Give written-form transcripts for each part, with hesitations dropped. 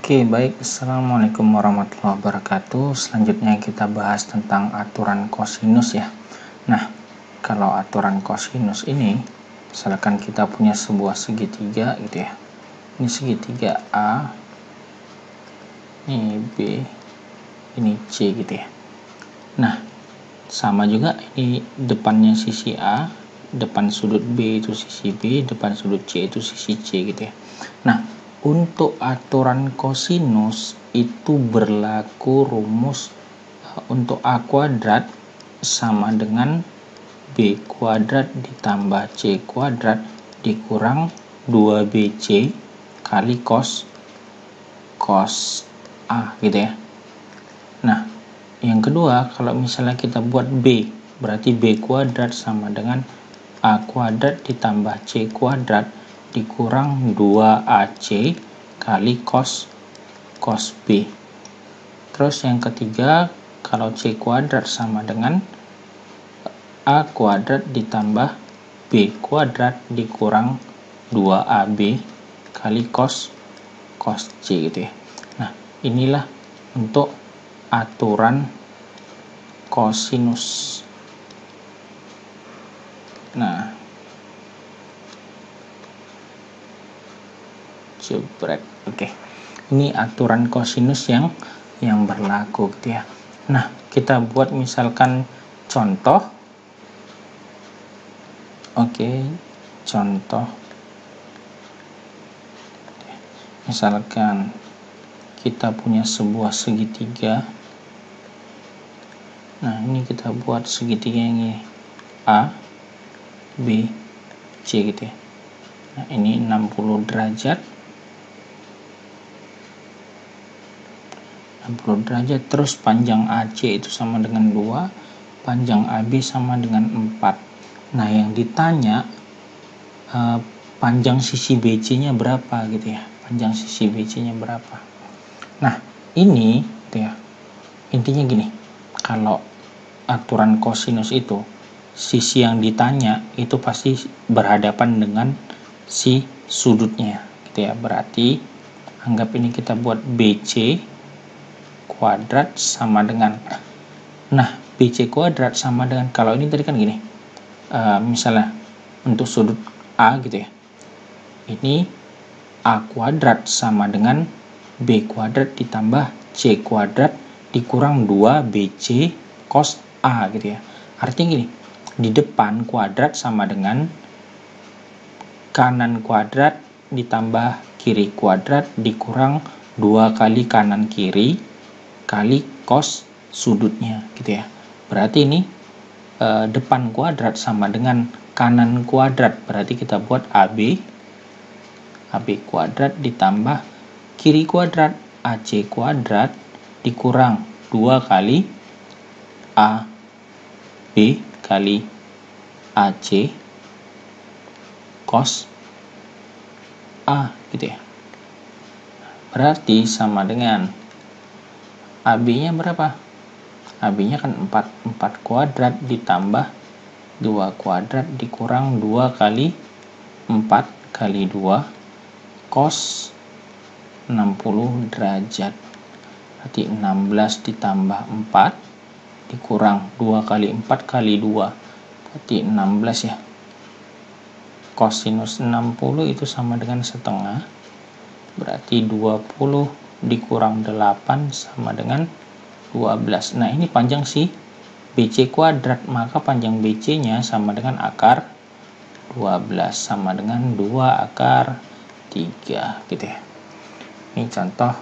Oke, baik. Assalamualaikum warahmatullahi wabarakatuh. Selanjutnya kita bahas tentang aturan kosinus ya. Nah, kalau aturan kosinus ini, misalkan kita punya sebuah segitiga gitu ya. Ini segitiga A, ini B, ini C gitu ya. Nah, sama juga ini depannya sisi A, depan sudut B itu sisi B, depan sudut C itu sisi C gitu ya. Nah, untuk aturan kosinus itu berlaku rumus untuk A kuadrat sama dengan B kuadrat ditambah C kuadrat dikurang 2BC kali cos A gitu ya. Nah, yang kedua, kalau misalnya kita buat B, berarti B kuadrat sama dengan A kuadrat ditambah C kuadrat dikurang 2AC kali cos B. Terus yang ketiga, kalau C kuadrat sama dengan A kuadrat ditambah B kuadrat dikurang 2AB kali cos C gitu ya. Nah, inilah untuk aturan kosinus. Nah, jebret. Oke. Ini aturan kosinus yang berlaku gitu ya. Nah, kita buat misalkan contoh. Oke, contoh. Misalkan kita punya sebuah segitiga. Nah, ini kita buat segitiga ini A, B, C gitu ya. Nah, ini 60 derajat. 60 derajat, terus panjang AC itu sama dengan 2, panjang AB sama dengan 4. Nah, yang ditanya panjang sisi BC nya berapa gitu ya, panjang sisi BC nya berapa. Nah, ini gitu ya, intinya gini, kalau aturan kosinus itu sisi yang ditanya itu pasti berhadapan dengan si sudutnya gitu ya. Berarti anggap ini kita buat BC kuadrat sama dengan, nah BC kuadrat sama dengan, kalau ini tadi kan gini, misalnya untuk sudut A gitu ya, ini A kuadrat sama dengan B kuadrat ditambah C kuadrat dikurang 2BC cos A gitu ya. Artinya gini, di depan kuadrat sama dengan kanan kuadrat ditambah kiri kuadrat dikurang 2 kali kanan kiri kali cos sudutnya gitu ya. Berarti ini depan kuadrat sama dengan kanan kuadrat, berarti kita buat AB kuadrat ditambah kiri kuadrat AC kuadrat dikurang 2 kali AB kali AC cos A gitu ya. Berarti sama dengan AB-nya berapa? AB-nya kan 4 kuadrat ditambah 2 kuadrat dikurang 2 kali 4 kali 2 cos 60 derajat. Berarti 16 ditambah 4 dikurang 2 kali 4 kali 2. Berarti 16 ya. Kosinus 60 itu sama dengan setengah. Berarti 20 dikurang 8 sama dengan 12. Nah, ini panjang si BC kuadrat, maka panjang BC nya sama dengan akar 12 sama dengan 2 akar 3 gitu ya. Ini contoh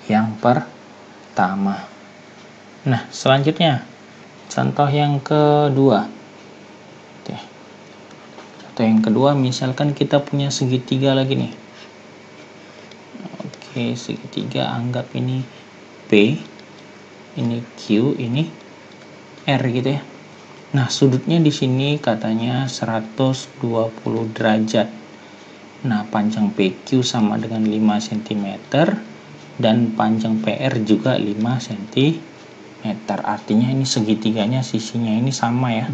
yang pertama. Nah, selanjutnya contoh yang kedua. Oke. Contoh yang kedua, misalkan kita punya segitiga lagi nih. Oke, segitiga, anggap ini P, ini Q, ini R gitu ya. Nah, sudutnya di sini katanya 120 derajat. Nah, panjang PQ sama dengan 5 cm dan panjang PR juga 5 cm. Artinya ini segitiganya sisinya ini sama ya.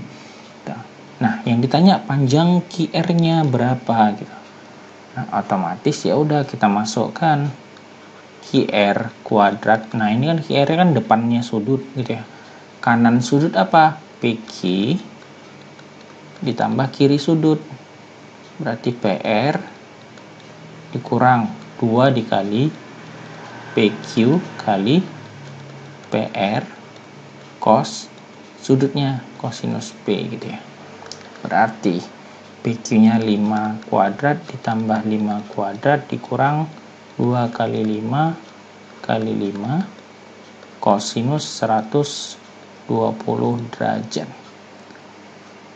Nah, yang ditanya panjang QR-nya berapa gitu. Nah, otomatis ya udah kita masukkan QR kuadrat. Nah, ini kan QR kan depannya sudut gitu ya. Kanan sudut apa? PQ ditambah kiri sudut. Berarti PR dikurang 2 dikali PQ kali PR cos sudutnya kosinus P gitu ya. Berarti PQ-nya 5 kuadrat ditambah 5 kuadrat dikurang 2 kali 5 kali 5 kosinus 120 derajat.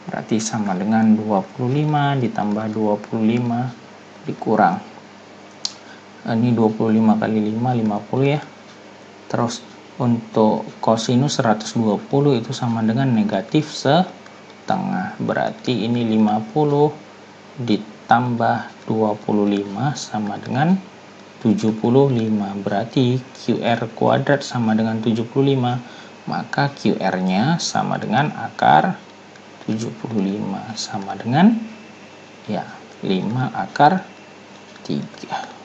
Berarti sama dengan 25 ditambah 25 dikurang. Ini 25 kali 5, 50 ya. Terus untuk kosinus 120 itu sama dengan negatif setengah. Berarti ini 50 ditambah 25 sama dengan 75. Berarti QR kuadrat sama dengan 75. Maka QR-nya sama dengan akar 75. Sama dengan ya 5 akar 3.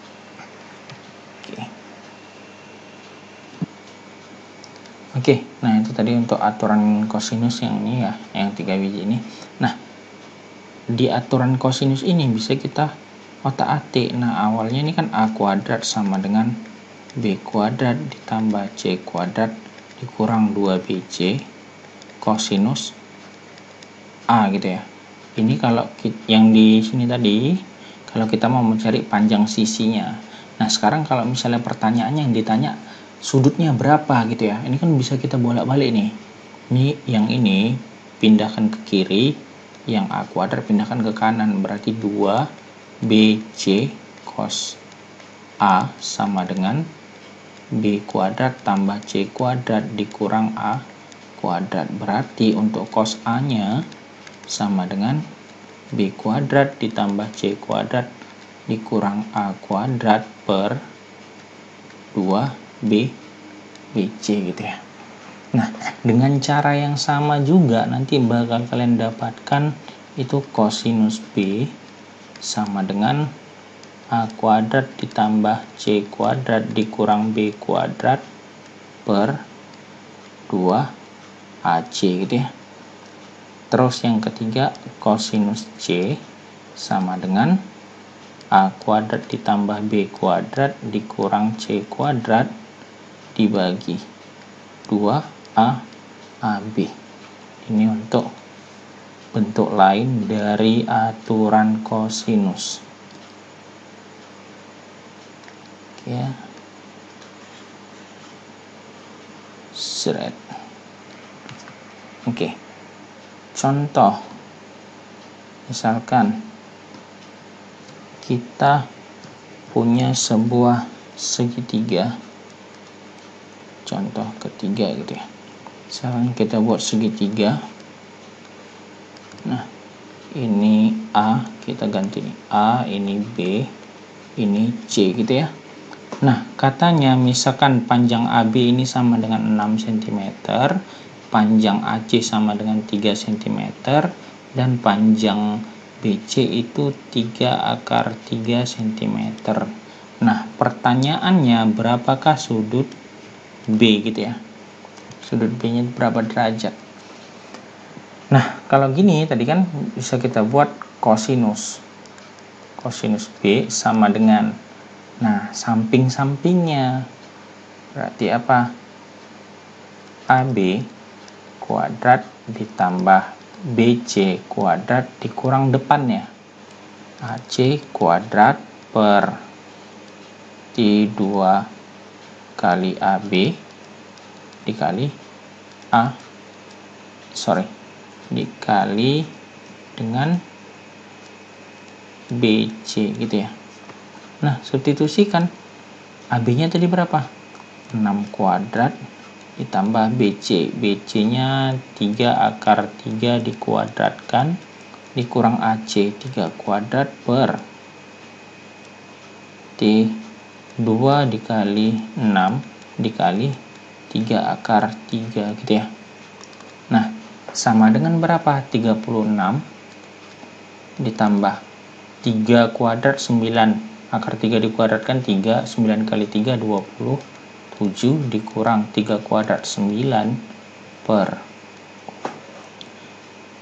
Oke, nah itu tadi untuk aturan kosinus yang ini ya, yang 3 biji ini. Nah, di aturan kosinus ini bisa kita otak-atik. Nah, awalnya ini kan A kuadrat sama dengan B kuadrat ditambah C kuadrat dikurang 2BC kosinus A gitu ya. Ini kalau yang di sini tadi, kalau kita mau mencari panjang sisinya. Nah, sekarang kalau misalnya pertanyaannya yang ditanya sudutnya berapa gitu ya, ini kan bisa kita bolak-balik nih. Ini yang ini pindahkan ke kiri, yang A kuadrat pindahkan ke kanan, berarti 2BC cos A sama dengan B kuadrat tambah C kuadrat dikurang A kuadrat. Berarti untuk cos A nya sama dengan B kuadrat ditambah C kuadrat dikurang A kuadrat per 2BC gitu ya. Nah, dengan cara yang sama juga nanti bakal kalian dapatkan itu kosinus B sama dengan A kuadrat ditambah C kuadrat dikurang B kuadrat per 2AC gitu ya. Terus yang ketiga kosinus C sama dengan A kuadrat ditambah B kuadrat dikurang C kuadrat dibagi 2AB. Ini untuk bentuk lain dari aturan kosinus. Oke ya. Seret. Oke. Contoh. Misalkan kita punya sebuah segitiga. Contoh ketiga gitu ya. Misalkan kita buat segitiga. Nah, ini A, kita ganti nih. A, ini B, ini C gitu ya. Nah, katanya misalkan panjang AB ini sama dengan 6 cm, panjang AC sama dengan 3 cm, dan panjang BC itu 3 akar 3 cm. Nah, pertanyaannya berapakah sudut B gitu ya. Sudut B-nya berapa derajat? Nah, kalau gini tadi kan bisa kita buat kosinus. Kosinus B sama dengan, nah, samping-sampingnya. Berarti apa? AB kuadrat ditambah BC kuadrat dikurang depannya. AC kuadrat per T2 kali AB dikali dikali dengan BC gitu ya. Nah, substitusikan AB-nya tadi berapa? 6 kuadrat ditambah BC. BC-nya 3 akar 3 dikuadratkan dikurang AC 3 kuadrat per T2 dikali 6 dikali 3 akar 3 gitu ya. Nah, sama dengan berapa? 36 ditambah 3 kuadrat 9 akar 3 dikuadratkan 3, 9 kali 3 27 dikurang 3 kuadrat 9 per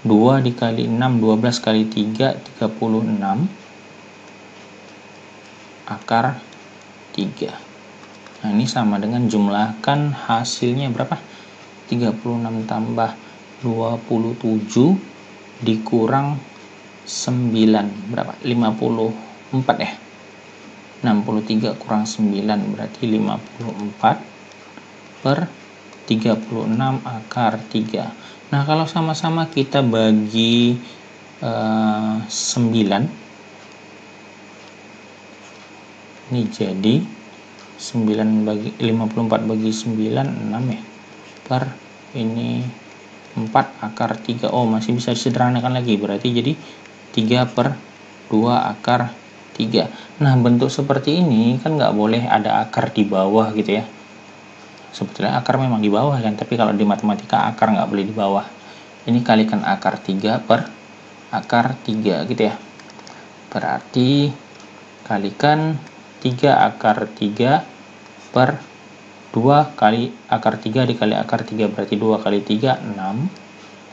2 dikali 6, 12 kali 3 36 akar 3. Nah ini sama dengan jumlahkan hasilnya berapa? 36 tambah 27 dikurang 9 berapa? 54 ya. 63 kurang 9 berarti 54 per 36 akar 3. Nah kalau sama-sama kita bagi 9, ini jadi 9 bagi 54 bagi 9 6 ya, per ini 4 akar 3. Oh masih bisa disederhanakan lagi, berarti jadi 3 per 2 akar 3. Nah bentuk seperti ini kan nggak boleh ada akar di bawah gitu ya. Sebetulnya akar memang di bawah kan, tapi kalau di matematika akar nggak boleh di bawah. Ini kalikan akar 3 per akar 3 gitu ya. Berarti kalikan 3 akar 3 per 2 kali akar 3 dikali akar 3, berarti 2 kali 3 6.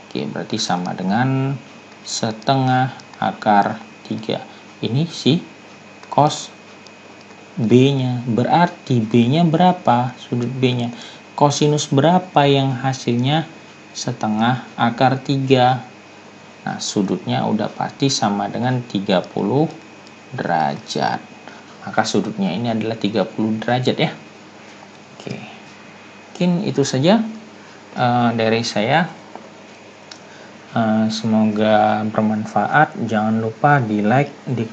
Oke, berarti sama dengan setengah akar 3. Ini si cos B-nya. Berarti B-nya berapa? Sudut B-nya. Kosinus berapa yang hasilnya setengah akar 3? Nah, sudutnya udah pasti sama dengan 30 derajat. Maka sudutnya ini adalah 30 derajat ya. Oke. Mungkin itu saja dari saya. Semoga bermanfaat. Jangan lupa di like, di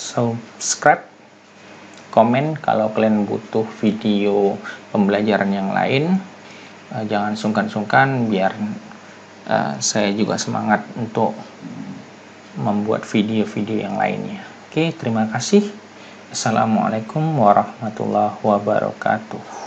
subscribe, komen kalau kalian butuh video pembelajaran yang lain. Jangan sungkan-sungkan biar saya juga semangat untuk membuat video-video yang lainnya. Oke, terima kasih. Assalamualaikum warahmatullahi wabarakatuh.